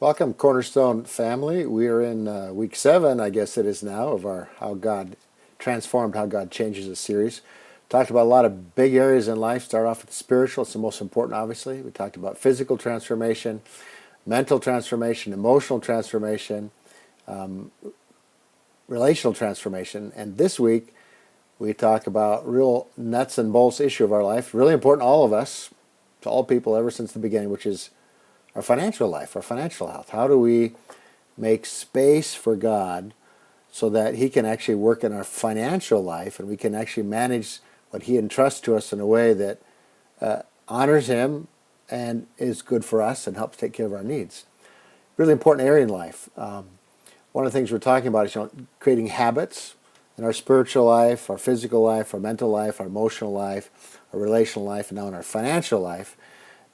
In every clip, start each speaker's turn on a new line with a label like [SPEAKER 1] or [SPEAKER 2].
[SPEAKER 1] Welcome, Cornerstone family. We are in week 7, I guess it is now, of our How God Transformed, How God Changes us series. Talked about a lot of big areas in life. Start off with spiritual. It's the most important, obviously. We talked about physical transformation, mental transformation, emotional transformation, relational transformation. And this week, we talk about real nuts and bolts issue of our life, really important to all of us, to all people ever since the beginning, which is our financial life, our financial health. How do we make space for God so that He can actually work in our financial life and we can actually manage what He entrusts to us in a way that honors Him and is good for us and helps take care of our needs? Really important area in life. One of the things we're talking about is creating habits in our spiritual life, our physical life, our mental life, our emotional life, our relational life, and now in our financial life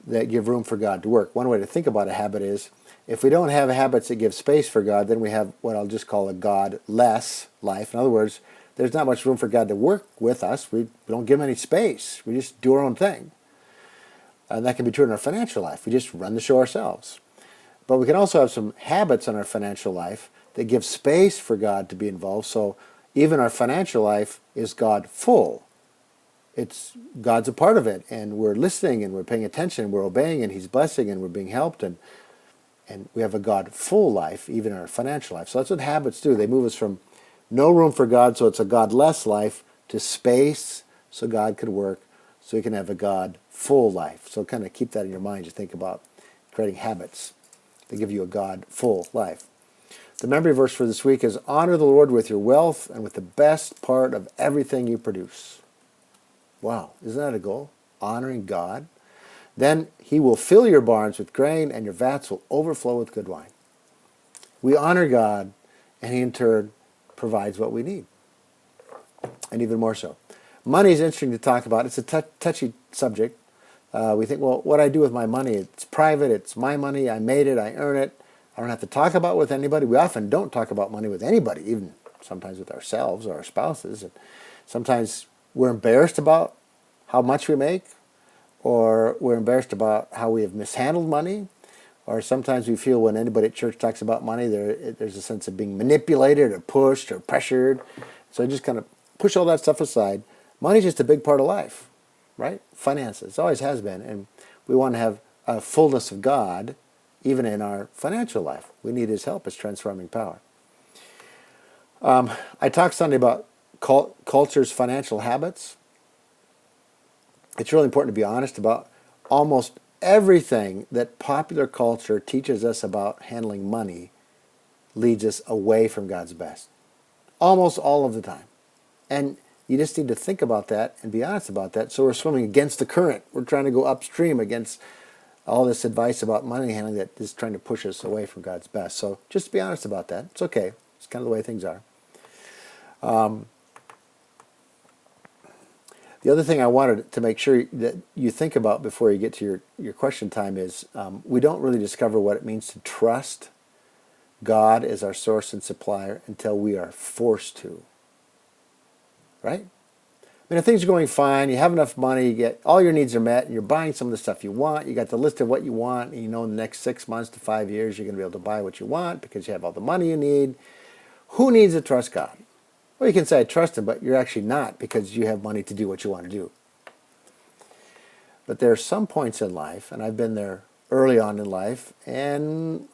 [SPEAKER 1] that give room for God to work. One way to think about a habit is if we don't have habits that give space for God, then we have what I'll just call a God-less life. In other words, there's not much room for God to work with us. We don't give Him any space. We just do our own thing. And that can be true in our financial life. We just run the show ourselves. But we can also have some habits in our financial life that give space for God to be involved. So even our financial life is God full. God's a part of it, and we're listening, and we're paying attention, and we're obeying, and He's blessing, and we're being helped, and we have a God-full life, even in our financial life. So that's what habits do. They move us from no room for God, so it's a God-less life, to space, so God can work, so you can have a God-full life. So kind of keep that in your mind as you think about creating habits that give you a God-full life. The memory verse for this week is, honor the Lord with your wealth and with the best part of everything you produce. Wow, isn't that a goal? Honoring God. Then He will fill your barns with grain and your vats will overflow with good wine. We honor God and He in turn provides what we need. And even more so. Money is interesting to talk about. It's a touchy subject. We think, well, what I do with my money, it's private, it's my money, I made it, I earn it. I don't have to talk about it with anybody. We often don't talk about money with anybody, even sometimes with ourselves or our spouses. And sometimes we're embarrassed about how much we make, or we're embarrassed about how we have mishandled money, or sometimes we feel when anybody at church talks about money, there's a sense of being manipulated or pushed or pressured. So I just kind of push all that stuff aside. Money's just a big part of life, right? Finances, it always has been, and we want to have a fullness of God even in our financial life. We need His help, His transforming power. I talked Sunday about culture's financial habits. It's really important to be honest about almost everything that popular culture teaches us about handling money leads us away from God's best. Almost all of the time. And you just need to think about that and be honest about that. So we're swimming against the current. We're trying to go upstream against all this advice about money handling that is trying to push us away from God's best. So just be honest about that. It's okay. It's kind of the way things are. The other thing I wanted to make sure that you think about before you get to your question time is we don't really discover what it means to trust God as our source and supplier until we are forced to. Right? I mean, if things are going fine, you have enough money, you get all your needs are met, and you're buying some of the stuff you want, you got the list of what you want, and you know in the next 6 months to 5 years you're going to be able to buy what you want because you have all the money you need. Who needs to trust God? Well, you can say I trust Him, but you're actually not because you have money to do what you want to do. But there are some points in life, and I've been there early on in life, and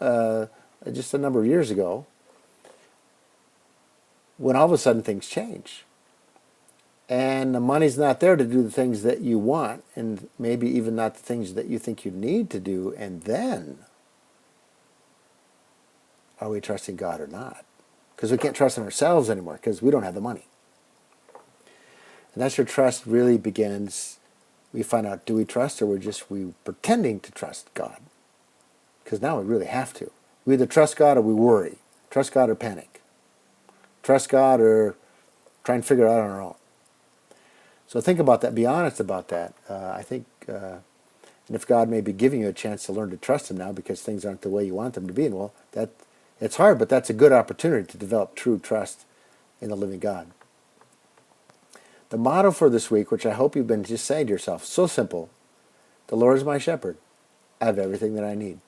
[SPEAKER 1] just a number of years ago, when all of a sudden things change. And the money's not there to do the things that you want, and maybe even not the things that you think you need to do, and then are we trusting God or not? Because we can't trust in ourselves anymore because we don't have the money. And that's where trust really begins. We find out, do we trust or we pretending to trust God? Because now we really have to. We either trust God or we worry. Trust God or panic. Trust God or try and figure it out on our own. So think about that. Be honest about that. I think, and if God may be giving you a chance to learn to trust Him now because things aren't the way you want them to be, and well, it's hard, but that's a good opportunity to develop true trust in the living God. The motto for this week, which I hope you've been just saying to yourself, so simple: the Lord is my shepherd. I have everything that I need.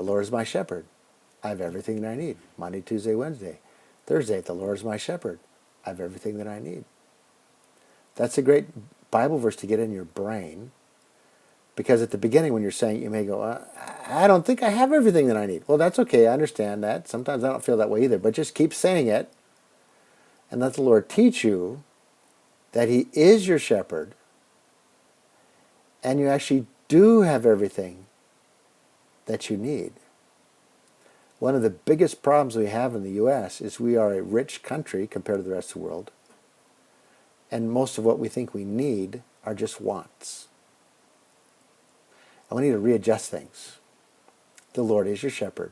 [SPEAKER 1] The Lord is my shepherd. I have everything that I need. Monday, Tuesday, Wednesday. Thursday, the Lord is my shepherd. I have everything that I need. That's a great Bible verse to get in your brain, because at the beginning when you're saying it, you may go, I don't think I have everything that I need. Well, that's okay. I understand that. Sometimes I don't feel that way either. But just keep saying it and let the Lord teach you that He is your shepherd and you actually do have everything that you need. One of the biggest problems we have in the U.S. is we are a rich country compared to the rest of the world. And most of what we think we need are just wants. And we need to readjust things. The Lord is your shepherd.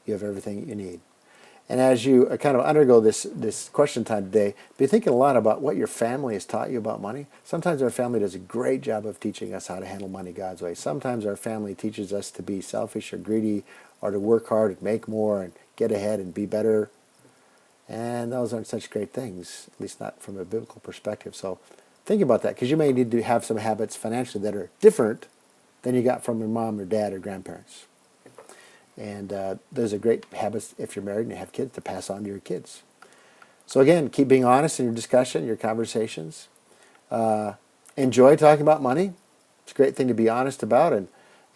[SPEAKER 1] You have everything you need. And as you kind of undergo this question time today, be thinking a lot about what your family has taught you about money. Sometimes our family does a great job of teaching us how to handle money God's way. Sometimes our family teaches us to be selfish or greedy, or to work hard and make more and get ahead and be better. And those aren't such great things, at least not from a biblical perspective. So think about that, because you may need to have some habits financially that are different than you got from your mom or dad or grandparents. And those are great habits if you're married and you have kids to pass on to your kids. So again, keep being honest in your discussion, your conversations. Enjoy talking about money. It's a great thing to be honest about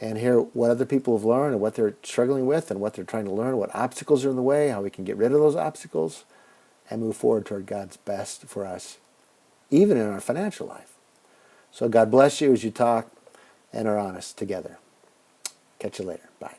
[SPEAKER 1] and hear what other people have learned and what they're struggling with and what they're trying to learn, what obstacles are in the way, how we can get rid of those obstacles and move forward toward God's best for us, even in our financial life. So God bless you as you talk and are honest together. Catch you later. Bye.